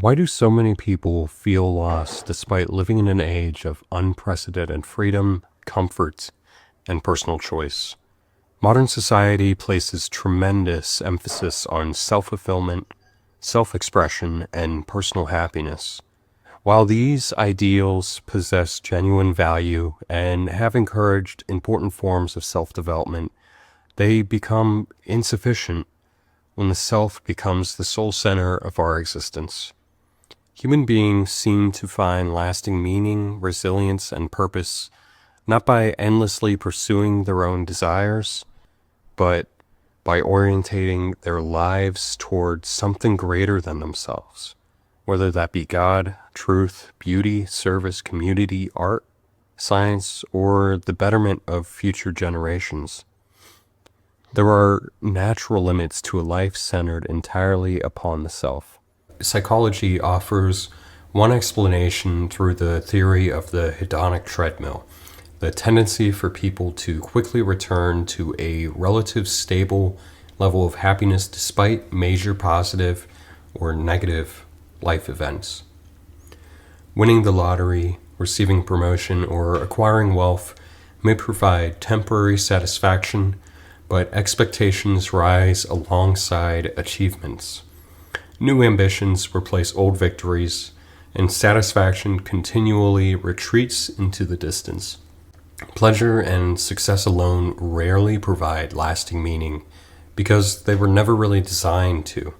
Why do so many people feel lost despite living in an age of unprecedented freedom, comfort, and personal choice? Modern society places tremendous emphasis on self-fulfillment, self-expression, and personal happiness. While these ideals possess genuine value and have encouraged important forms of self-development, they become insufficient when the self becomes the sole center of our existence. Human beings seem to find lasting meaning, resilience, and purpose not by endlessly pursuing their own desires, but by orientating their lives towards something greater than themselves, whether that be God, truth, beauty, service, community, art, science, or the betterment of future generations. There are natural limits to a life centered entirely upon the self. Psychology offers one explanation through the theory of the hedonic treadmill, the tendency for people to quickly return to a relative stable level of happiness despite major positive or negative life events. Winning the lottery, receiving promotion, or acquiring wealth may provide temporary satisfaction, but expectations rise alongside achievements. New ambitions replace old victories, and satisfaction continually retreats into the distance. Pleasure and success alone rarely provide lasting meaning because they were never really designed to.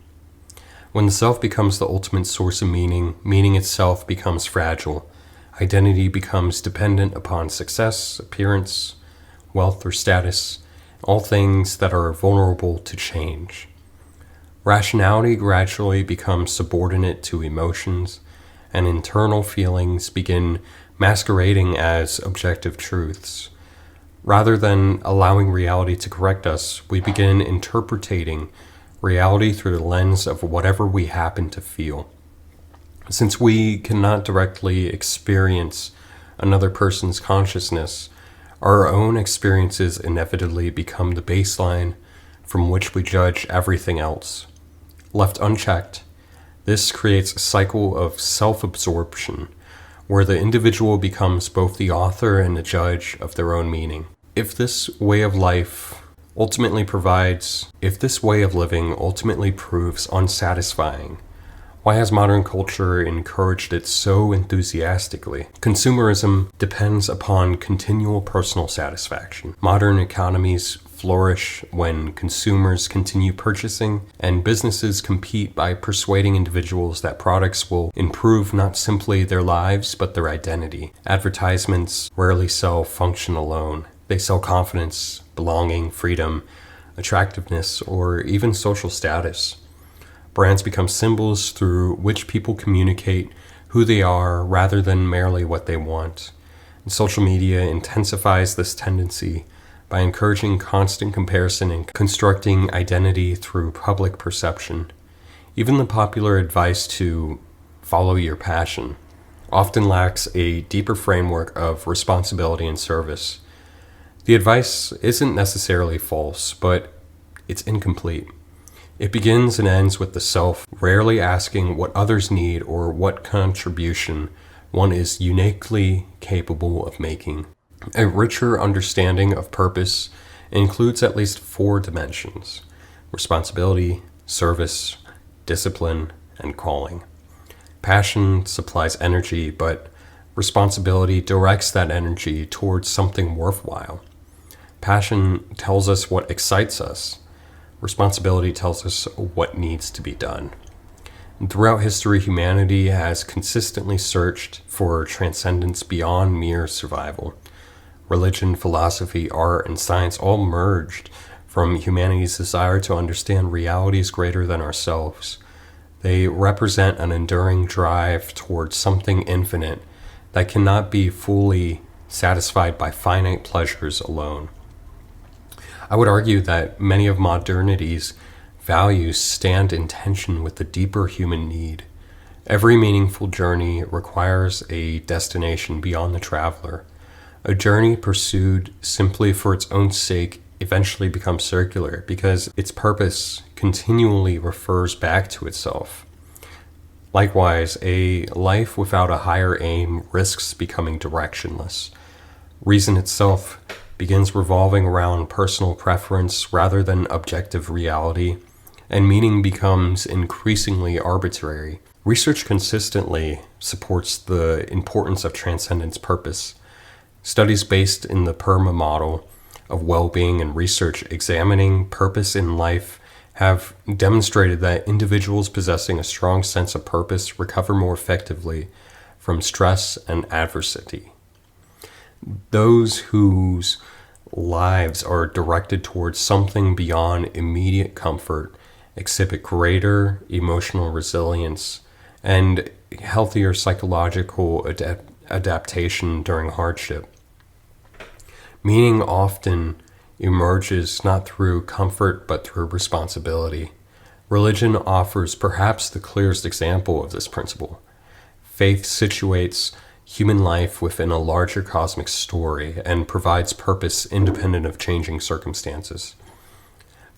When the self becomes the ultimate source of meaning, meaning itself becomes fragile. Identity becomes dependent upon success, appearance, wealth, or status, all things that are vulnerable to change. Rationality gradually becomes subordinate to emotions, and internal feelings begin masquerading as objective truths. Rather than allowing reality to correct us, we begin interpreting reality through the lens of whatever we happen to feel. Since we cannot directly experience another person's consciousness, our own experiences inevitably become the baseline from which we judge everything else. Left unchecked, this creates a cycle of self-absorption, where the individual becomes both the author and the judge of their own meaning. If this way of living ultimately proves unsatisfying, why has modern culture encouraged it so enthusiastically? Consumerism depends upon continual personal satisfaction. Modern economies flourish when consumers continue purchasing, and businesses compete by persuading individuals that products will improve not simply their lives, but their identity. Advertisements rarely sell function alone. They sell confidence, belonging, freedom, attractiveness, or even social status. Brands become symbols through which people communicate who they are rather than merely what they want. And social media intensifies this tendency by encouraging constant comparison and constructing identity through public perception. Even the popular advice to follow your passion often lacks a deeper framework of responsibility and service. The advice isn't necessarily false, but it's incomplete. It begins and ends with the self, rarely asking what others need or what contribution one is uniquely capable of making. A richer understanding of purpose includes at least 4 dimensions: responsibility, service, discipline, and calling. Passion supplies energy, but responsibility directs that energy towards something worthwhile. Passion tells us what excites us. Responsibility tells us what needs to be done. And throughout history, humanity has consistently searched for transcendence beyond mere survival. Religion, philosophy, art, and science all merged from humanity's desire to understand realities greater than ourselves. They represent an enduring drive towards something infinite that cannot be fully satisfied by finite pleasures alone. I would argue that many of modernity's values stand in tension with the deeper human need. Every meaningful journey requires a destination beyond the traveler. A journey pursued simply for its own sake eventually becomes circular because its purpose continually refers back to itself. Likewise, a life without a higher aim risks becoming directionless. Reason itself begins revolving around personal preference rather than objective reality, and meaning becomes increasingly arbitrary. Research consistently supports the importance of transcendence purpose. Studies based in the PERMA model of well-being and research examining purpose in life have demonstrated that individuals possessing a strong sense of purpose recover more effectively from stress and adversity. Those whose lives are directed towards something beyond immediate comfort exhibit greater emotional resilience and healthier psychological adaptation during hardship. Meaning often emerges not through comfort but through responsibility. Religion offers perhaps the clearest example of this principle. Faith situates human life within a larger cosmic story and provides purpose independent of changing circumstances.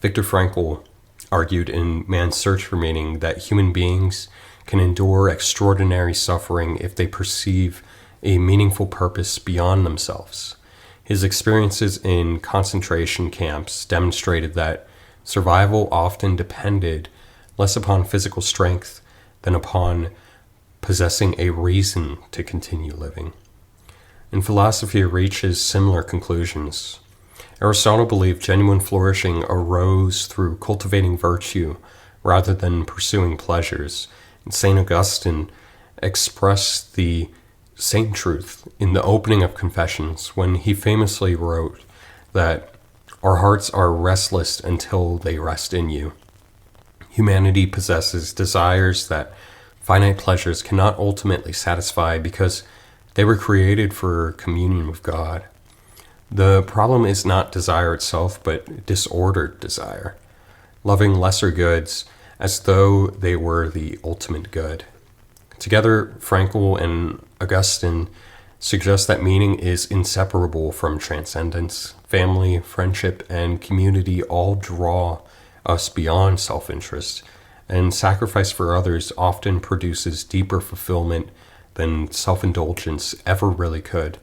Viktor Frankl argued in Man's Search for Meaning that human beings can endure extraordinary suffering if they perceive a meaningful purpose beyond themselves. His experiences in concentration camps demonstrated that survival often depended less upon physical strength than upon possessing a reason to continue living. And philosophy reaches similar conclusions. Aristotle believed genuine flourishing arose through cultivating virtue rather than pursuing pleasures. And St. Augustine expressed the same truth in the opening of Confessions when he famously wrote that our hearts are restless until they rest in you. Humanity possesses desires that finite pleasures cannot ultimately satisfy because they were created for communion with God. The problem is not desire itself, but disordered desire, loving lesser goods as though they were the ultimate good. Together, Frankl and Augustine suggest that meaning is inseparable from transcendence. Family, friendship, and community all draw us beyond self-interest, and sacrifice for others often produces deeper fulfillment than self-indulgence ever really could.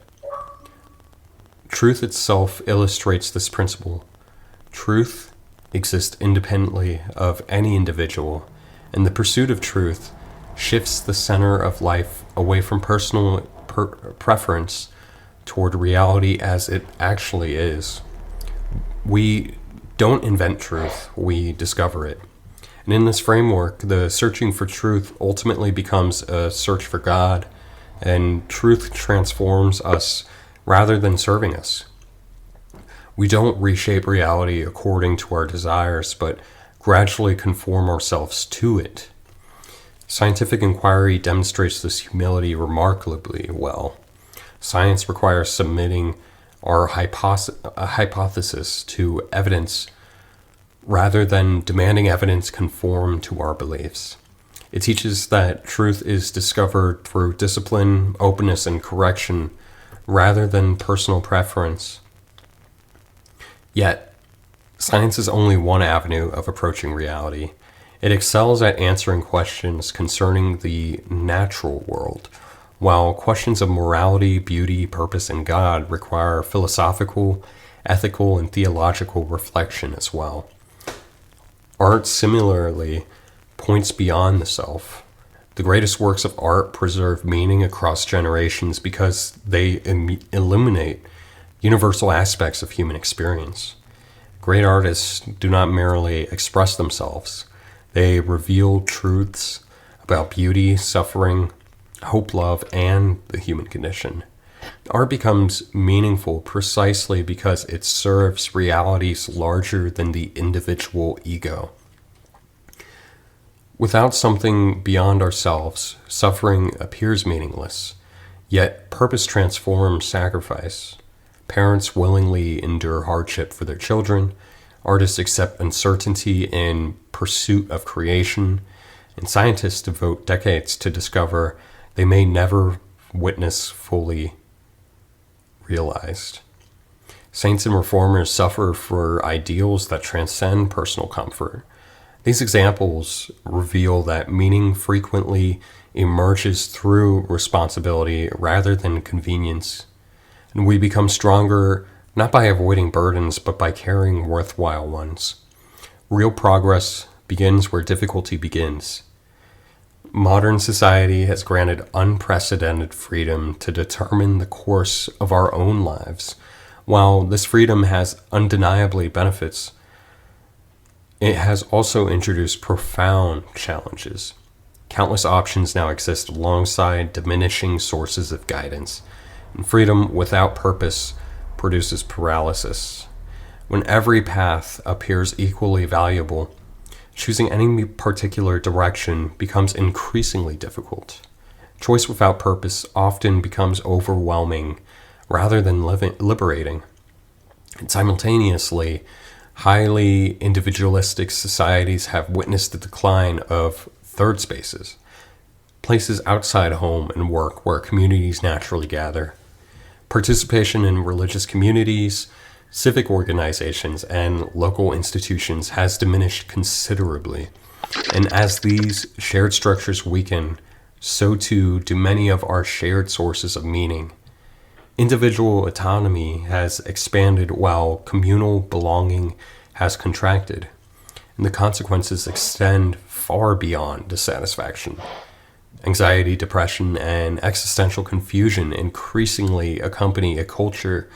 Truth itself illustrates this principle. Truth exists independently of any individual, and the pursuit of truth shifts the center of life away from personal preference toward reality as it actually is. We don't invent truth, we discover it. And in this framework, the searching for truth ultimately becomes a search for God, and truth transforms us rather than serving us. We don't reshape reality according to our desires, but gradually conform ourselves to it. Scientific inquiry demonstrates this humility remarkably well. Science requires submitting our hypothesis to evidence rather than demanding evidence conform to our beliefs. It teaches that truth is discovered through discipline, openness, and correction rather than personal preference. Yet, science is only one avenue of approaching reality. It excels at answering questions concerning the natural world, while questions of morality, beauty, purpose, and God require philosophical, ethical, and theological reflection as well. Art similarly points beyond the self. The greatest works of art preserve meaning across generations because they illuminate universal aspects of human experience. Great artists do not merely express themselves. They reveal truths about beauty, suffering, hope, love, and the human condition. Art becomes meaningful precisely because it serves realities larger than the individual ego. Without something beyond ourselves, suffering appears meaningless, yet purpose transforms sacrifice. Parents willingly endure hardship for their children, artists accept uncertainty in pursuit of creation, and scientists devote decades to discover they may never witness fully realized. Saints and reformers suffer for ideals that transcend personal comfort. These examples reveal that meaning frequently emerges through responsibility rather than convenience, and we become stronger not by avoiding burdens, but by carrying worthwhile ones. Real progress begins where difficulty begins. Modern society has granted unprecedented freedom to determine the course of our own lives. While this freedom has undeniably benefits, it has also introduced profound challenges. Countless options now exist alongside diminishing sources of guidance, and freedom without purpose produces paralysis. When every path appears equally valuable, choosing any particular direction becomes increasingly difficult. Choice without purpose often becomes overwhelming rather than liberating. And simultaneously, highly individualistic societies have witnessed the decline of third spaces, places outside home and work where communities naturally gather. Participation in religious communities, civic organizations, and local institutions has diminished considerably. And as these shared structures weaken, so too do many of our shared sources of meaning. Individual autonomy has expanded while communal belonging has contracted, and the consequences extend far beyond dissatisfaction. Anxiety, depression, and existential confusion increasingly accompany a culture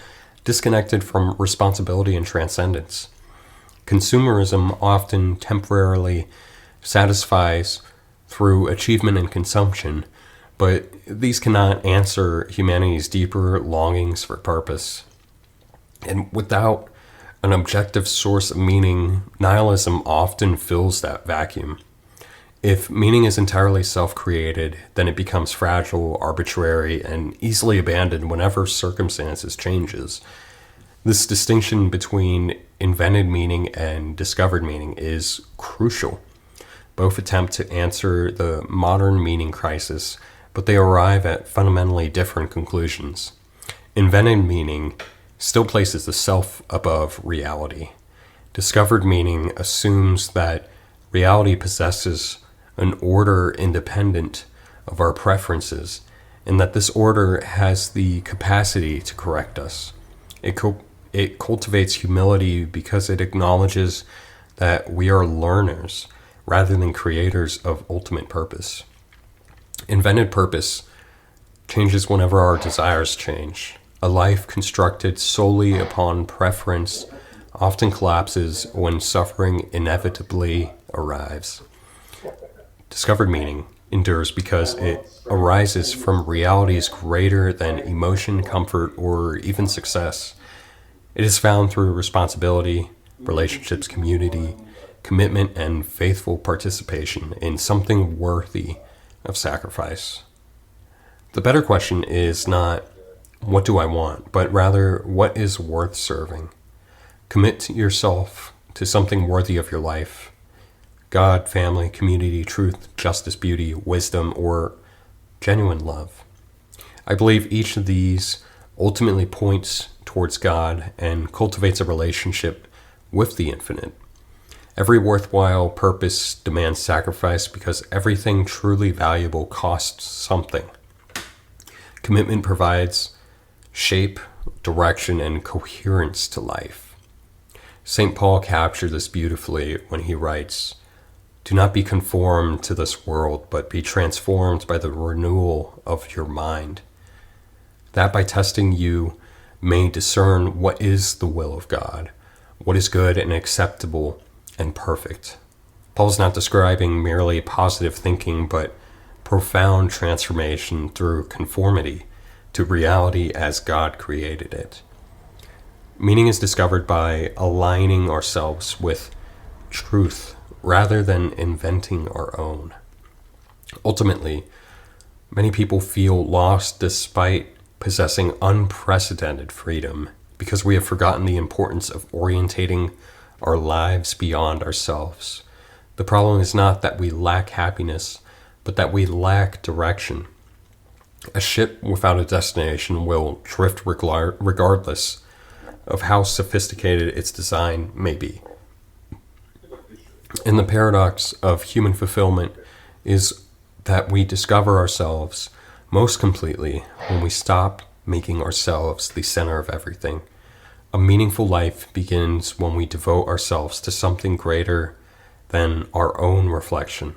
disconnected from responsibility and transcendence. Consumerism often temporarily satisfies through achievement and consumption, but these cannot answer humanity's deeper longings for purpose. And without an objective source of meaning, nihilism often fills that vacuum. If meaning is entirely self-created, then it becomes fragile, arbitrary, and easily abandoned whenever circumstances changes. This distinction between invented meaning and discovered meaning is crucial. Both attempt to answer the modern meaning crisis, but they arrive at fundamentally different conclusions. Invented meaning still places the self above reality. Discovered meaning assumes that reality possesses an order independent of our preferences, and that this order has the capacity to correct us. It cultivates humility because it acknowledges that we are learners rather than creators of ultimate purpose. Invented purpose changes whenever our desires change. A life constructed solely upon preference often collapses when suffering inevitably arrives. Discovered meaning endures because it arises from realities greater than emotion, comfort, or even success. It is found through responsibility, relationships, community, commitment, and faithful participation in something worthy of sacrifice. The better question is not, what do I want, but rather, what is worth serving? Commit yourself to something worthy of your life. God, family, community, truth, justice, beauty, wisdom, or genuine love. I believe each of these ultimately points towards God and cultivates a relationship with the infinite. Every worthwhile purpose demands sacrifice because everything truly valuable costs something. Commitment provides shape, direction, and coherence to life. St. Paul captured this beautifully when he writes, "Do not be conformed to this world, but be transformed by the renewal of your mind, that by testing you may discern what is the will of God, what is good and acceptable and perfect." Paul's not describing merely positive thinking, but profound transformation through conformity to reality as God created it. Meaning is discovered by aligning ourselves with truth rather than inventing our own. Ultimately, many people feel lost despite possessing unprecedented freedom because we have forgotten the importance of orientating our lives beyond ourselves. The problem is not that we lack happiness, but that we lack direction. A ship without a destination will drift regardless of how sophisticated its design may be. And the paradox of human fulfillment is that we discover ourselves most completely when we stop making ourselves the center of everything. A meaningful life begins when we devote ourselves to something greater than our own reflection,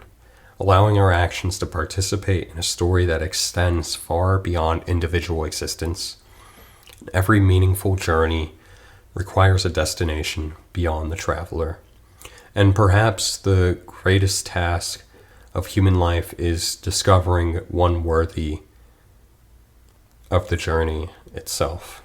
allowing our actions to participate in a story that extends far beyond individual existence. Every meaningful journey requires a destination beyond the traveler. And perhaps the greatest task of human life is discovering one worthy of the journey itself.